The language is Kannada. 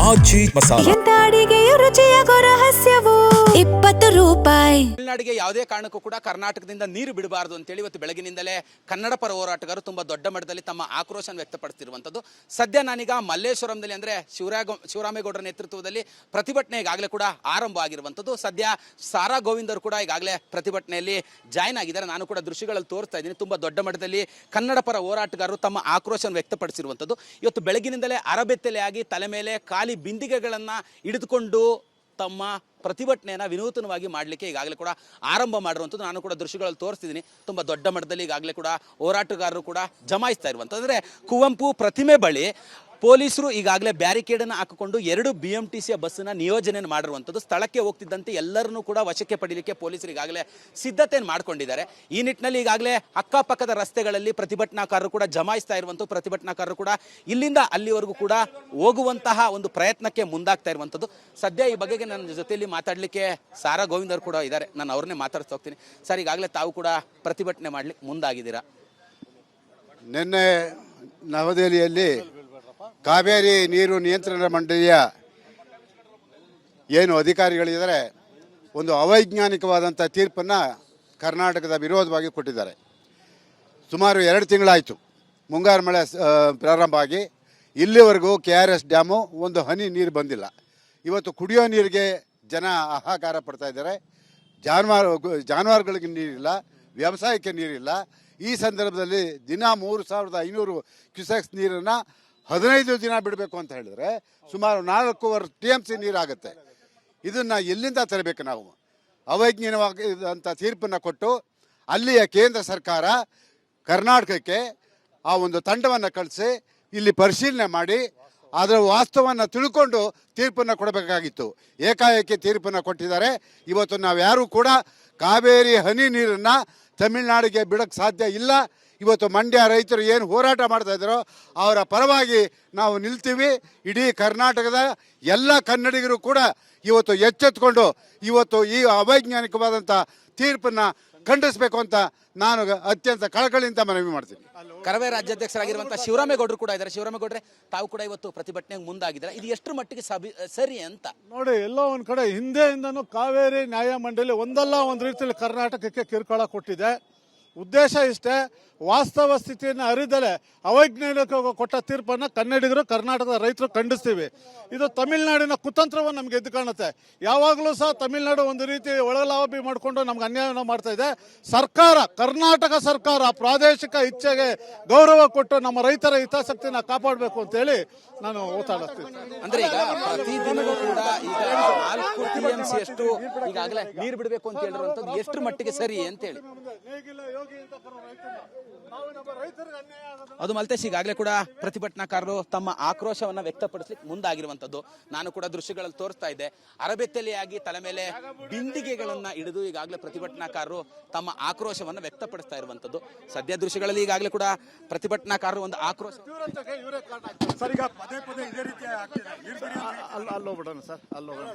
ಆಚಿ ಮಸಾಲ. ಎಂತ ಅಡಿಗೆಯ ರುಚಿಯಾಗೋ ರಹಸ್ಯವು 20 ರೂಪಾಯಿ. ತಮಿಳುನಾಡಿಗೆ ಯಾವುದೇ ಕಾರಣಕ್ಕೂ ಕೂಡ ಕರ್ನಾಟಕದಿಂದ ನೀರು ಬಿಡಬಾರದು ಅಂತೇಳಿ ಇವತ್ತು ಬೆಳಗಿನಿಂದಲೇ ಕನ್ನಡ ಪರ ಹೋರಾಟಗಾರರು ತುಂಬಾ ದೊಡ್ಡ ಮಟ್ಟದಲ್ಲಿ ತಮ್ಮ ಆಕ್ರೋಶ ವ್ಯಕ್ತಪಡಿಸಿರುವಂತದ್ದು. ಸದ್ಯ ನಾನೀಗ ಮಲ್ಲೇಶ್ವರಂದಲ್ಲಿ ಅಂದ್ರೆ ಶಿವರಾಮೇಗೌಡರ ನೇತೃತ್ವದಲ್ಲಿ ಪ್ರತಿಭಟನೆ ಈಗಾಗಲೇ ಕೂಡ ಆರಂಭ ಆಗಿರುವಂತದ್ದು. ಸದ್ಯ ಸಾರಾ ಗೋವಿಂದ್ ಅವರು ಕೂಡ ಈಗಾಗಲೇ ಪ್ರತಿಭಟನೆಯಲ್ಲಿ ಜಾಯ್ನ್ ಆಗಿದ್ದಾರೆ. ನಾನು ಕೂಡ ದೃಶ್ಯಗಳಲ್ಲಿ ತೋರಿಸ್ತಾ ಇದ್ದೀನಿ. ತುಂಬಾ ದೊಡ್ಡ ಮಟ್ಟದಲ್ಲಿ ಕನ್ನಡ ಪರ ಹೋರಾಟಗಾರರು ತಮ್ಮ ಆಕ್ರೋಶ ವ್ಯಕ್ತಪಡಿಸಿರುವಂತದ್ದು. ಇವತ್ತು ಬೆಳಗಿನಿಂದಲೇ ಅರಬೆತ್ತಲೆಯಾಗಿ ತಲೆ ಮೇಲೆ ಖಾಲಿ ಬಿಂದಿಗೆಗಳನ್ನ ಹಿಡಿದುಕೊಂಡು ತಮ್ಮ ಪ್ರತಿಭಟನೆಯನ್ನು ವಿನೂತನವಾಗಿ ಮಾಡಲಿಕ್ಕೆ ಈಗಾಗಲೇ ಕೂಡ ಆರಂಭ ಮಾಡಿರುವಂಥದ್ದು. ನಾನು ಕೂಡ ದೃಶ್ಯಗಳಲ್ಲಿ ತೋರಿಸ್ತಿದ್ದೀನಿ. ತುಂಬ ದೊಡ್ಡ ಮಟ್ಟದಲ್ಲಿ ಈಗಾಗಲೇ ಕೂಡ ಹೋರಾಟಗಾರರು ಕೂಡ ಜಮಾಯಿಸ್ತಾ ಇರುವಂಥದ್ದು. ಅಂದರೆ ಕುವೆಂಪು ಪ್ರತಿಮೆ ಬಳಿ ಪೊಲೀಸರು ಈಗಾಗಲೇ ಬ್ಯಾರಿಕೇಡನ್ನು ಹಾಕಿಕೊಂಡು 2 BMTC ಬಸ್ಸನ್ನು ನಿಯೋಜನೆಯನ್ನು ಮಾಡಿರುವಂಥದ್ದು. ಸ್ಥಳಕ್ಕೆ ಹೋಗ್ತಿದ್ದಂತೆ ಎಲ್ಲರನ್ನೂ ಕೂಡ ವಶಕ್ಕೆ ಪಡೀಲಿಕ್ಕೆ ಪೊಲೀಸರು ಈಗಾಗಲೇ ಸಿದ್ಧತೆಯನ್ನು ಮಾಡಿಕೊಂಡಿದ್ದಾರೆ. ಈ ನಿಟ್ಟಿನಲ್ಲಿ ಈಗಾಗಲೇ ಅಕ್ಕಪಕ್ಕದ ರಸ್ತೆಗಳಲ್ಲಿ ಪ್ರತಿಭಟನಾಕಾರರು ಕೂಡ ಜಮಾಯಿಸ್ತಾ ಇರುವಂಥದ್ದು. ಪ್ರತಿಭಟನಾಕಾರರು ಕೂಡ ಇಲ್ಲಿಂದ ಅಲ್ಲಿವರೆಗೂ ಕೂಡ ಹೋಗುವಂತಹ ಒಂದು ಪ್ರಯತ್ನಕ್ಕೆ ಮುಂದಾಗ್ತಾ ಇರುವಂಥದ್ದು. ಸದ್ಯ ಈ ಬಗೆಗೆ ನನ್ನ ಜೊತೆಯಲ್ಲಿ ಮಾತಾಡಲಿಕ್ಕೆ ಸಾರಾ ಗೋವಿಂದ್ ಅವರು ಕೂಡ ಇದ್ದಾರೆ. ನಾನು ಅವ್ರನ್ನೇ ಮಾತಾಡ್ತಾ ಹೋಗ್ತೀನಿ. ಸರ್, ಈಗಾಗಲೇ ತಾವು ಕೂಡ ಪ್ರತಿಭಟನೆ ಮಾಡಲಿಕ್ಕೆ ಮುಂದಾಗಿದ್ದೀರಾ? ನಿನ್ನೆ ನವದೆಹಲಿಯಲ್ಲಿ ಕಾವೇರಿ ನೀರು ನಿಯಂತ್ರಣ ಮಂಡಳಿಯ ಏನು ಅಧಿಕಾರಿಗಳಿದ್ದಾರೆ, ಒಂದು ಅವೈಜ್ಞಾನಿಕವಾದಂಥ ತೀರ್ಪನ್ನು ಕರ್ನಾಟಕದ ವಿರೋಧವಾಗಿ ಕೊಟ್ಟಿದ್ದಾರೆ. ಸುಮಾರು 2 ತಿಂಗಳಾಯಿತು ಮುಂಗಾರು ಮಳೆ ಪ್ರಾರಂಭ ಆಗಿ ಇಲ್ಲಿವರೆಗೂ KRS ಡ್ಯಾಮು ಒಂದು ಹನಿ ನೀರು ಬಂದಿಲ್ಲ. ಇವತ್ತು ಕುಡಿಯೋ ನೀರಿಗೆ ಜನ ಹಾಹಾಕಾರ ಪಡ್ತಾ ಇದ್ದಾರೆ. ಜಾನುವಾರುಗಳಿಗೆ ನೀರಿಲ್ಲ, ವ್ಯವಸಾಯಕ್ಕೆ ನೀರಿಲ್ಲ. ಈ ಸಂದರ್ಭದಲ್ಲಿ ದಿನ 3500 ಕ್ಯೂಸೆಕ್ಸ್ ನೀರನ್ನು 15 ದಿನ ಬಿಡಬೇಕು ಅಂತ ಹೇಳಿದ್ರೆ ಸುಮಾರು 4.25 TMC ನೀರಾಗುತ್ತೆ. ಇದನ್ನು ಎಲ್ಲಿಂದ ತರಬೇಕು? ನಾವು ಅವೈಜ್ಞಾನಿಕವಾದಂಥ ತೀರ್ಪನ್ನು ಕೊಟ್ಟು ಅಲ್ಲಿಯ ಕೇಂದ್ರ ಸರ್ಕಾರ ಕರ್ನಾಟಕಕ್ಕೆ ಆ ಒಂದು ತಂಡವನ್ನು ಕಳಿಸಿ ಇಲ್ಲಿ ಪರಿಶೀಲನೆ ಮಾಡಿ ಅದರ ವಾಸ್ತವವನ್ನು ತಿಳ್ಕೊಂಡು ತೀರ್ಪನ್ನು ಕೊಡಬೇಕಾಗಿತ್ತು. ಏಕಾಏಕಿ ತೀರ್ಪನ್ನು ಕೊಟ್ಟಿದ್ದಾರೆ. ಇವತ್ತು ನಾವು ಯಾರೂ ಕೂಡ ಕಾವೇರಿ ಹನಿ ನೀರನ್ನು ತಮಿಳುನಾಡಿಗೆ ಬಿಡೋಕ್ಕೆ ಸಾಧ್ಯ ಇಲ್ಲ. ಇವತ್ತು ಮಂಡ್ಯ ರೈತರು ಏನು ಹೋರಾಟ ಮಾಡ್ತಾ ಇದ್ದಾರೋ ಅವರ ಪರವಾಗಿ ನಾವು ನಿಲ್ತೀವಿ. ಇಡೀ ಕರ್ನಾಟಕದ ಎಲ್ಲ ಕನ್ನಡಿಗರು ಕೂಡ ಇವತ್ತು ಎಚ್ಚೆತ್ತುಕೊಂಡು ಇವತ್ತು ಈ ಅವೈಜ್ಞಾನಿಕವಾದಂಥ ತೀರ್ಪನ್ನು ಖಂಡಿಸಬೇಕು ಅಂತ ನಾನು ಅತ್ಯಂತ ಕಳಕಳಿಯಿಂದ ಮನವಿ ಮಾಡ್ತೀನಿ. ಕರವೇ ರಾಜ್ಯಾಧ್ಯಕ್ಷರಾಗಿರುವಂತಹ ಶಿವರಾಮೇಗೌಡರು ಕೂಡ ಇದ್ದಾರೆ. ಶಿವರಾಮೇಗೌಡ್ರೆ, ತಾವು ಕೂಡ ಇವತ್ತು ಪ್ರತಿಭಟನೆಗೆ ಮುಂದಾಗಿದ್ದಾರೆ. ಇದು ಎಷ್ಟರ ಮಟ್ಟಿಗೆ ಸರಿ ಅಂತ ನೋಡಿ, ಎಲ್ಲೋ ಒಂದ್ ಕಡೆ ಹಿಂದೆಯಿಂದನೂ ಕಾವೇರಿ ನ್ಯಾಯ ಮಂಡಳಿ ಒಂದಲ್ಲ ಒಂದು ರೀತಿಯಲ್ಲಿ ಕರ್ನಾಟಕಕ್ಕೆ ಕಿರುಕುಳ ಕೊಟ್ಟಿದೆ. ಉದ್ದೇಶ ಇಷ್ಟೇ, ವಾಸ್ತವ ಸ್ಥಿತಿಯನ್ನು ಅರಿದಲೆ ಅವೈಜ್ಞಾನಿಕ ಕೊಟ್ಟ ತೀರ್ಪನ್ನು ಕನ್ನಡಿಗರು, ಕರ್ನಾಟಕದ ರೈತರು ಖಂಡಿಸ್ತೀವಿ. ಇದು ತಮಿಳುನಾಡಿನ ಕುತಂತ್ರವನ್ನು ನಮ್ಗೆ ಎದ್ದು ಕಾಣುತ್ತೆ. ಯಾವಾಗಲೂ ಸಹ ತಮಿಳುನಾಡು ಒಂದು ರೀತಿ ಒಳಲಾಭಿ ಮಾಡಿಕೊಂಡು ನಮ್ಗೆ ಅನ್ಯಾಯವನ್ನು ಮಾಡ್ತಾ ಇದೆ. ಸರ್ಕಾರ, ಕರ್ನಾಟಕ ಸರ್ಕಾರ ಪ್ರಾದೇಶಿಕ ಇಚ್ಛೆಗೆ ಗೌರವ ಕೊಟ್ಟು ನಮ್ಮ ರೈತರ ಹಿತಾಸಕ್ತಿನ ಕಾಪಾಡಬೇಕು ಅಂತೇಳಿ ನಾನು ಓದಾಡ್ತೀನಿ. ಅಂದ್ರೆ ಈಗ ಪ್ರತಿದಿನವೂ ಕೂಡ ಈಗ 4 TMC ಅಷ್ಟು ಈಗಾಗಲೇ ನೀರು ಬಿಡಬೇಕು ಅಂತ ಹೇಳಿರುವಂತದ್ದು ಎಷ್ಟರ ಮಟ್ಟಿಗೆ ಸರಿ ಅಂತ ಹೇಳಿ ಅದು ಮಲ್ತೇಶ್, ಈಗಾಗಲೇ ಕೂಡ ಪ್ರತಿಭಟನಾಕಾರರು ತಮ್ಮ ಆಕ್ರೋಶವನ್ನ ವ್ಯಕ್ತಪಡಿಸಲಿಕ್ಕೆ ಮುಂದಾಗಿರುವಂತದ್ದು. ನಾನು ಕೂಡ ದೃಶ್ಯಗಳಲ್ಲಿ ತೋರಿಸ್ತಾ ಇದ್ದೆ. ಅರಬೆತ್ತಲೆಯಾಗಿ ತಲೆ ಮೇಲೆ ಬಿಂದಿಗೆಗಳನ್ನ ಹಿಡಿದು ಈಗಾಗಲೇ ಪ್ರತಿಭಟನಾಕಾರರು ತಮ್ಮ ಆಕ್ರೋಶವನ್ನ ವ್ಯಕ್ತಪಡಿಸ್ತಾ ಇರುವಂತದ್ದು. ಸದ್ಯ ದೃಶ್ಯಗಳಲ್ಲಿ ಈಗಾಗಲೇ ಕೂಡ ಪ್ರತಿಭಟನಾಕಾರರು ಒಂದು ಆಕ್ರೋಶ ಅಲ್ಲೋಗ್ಬಿಡೋಣ ಸರ್, ಅಲ್ಲೋಗೋಣ.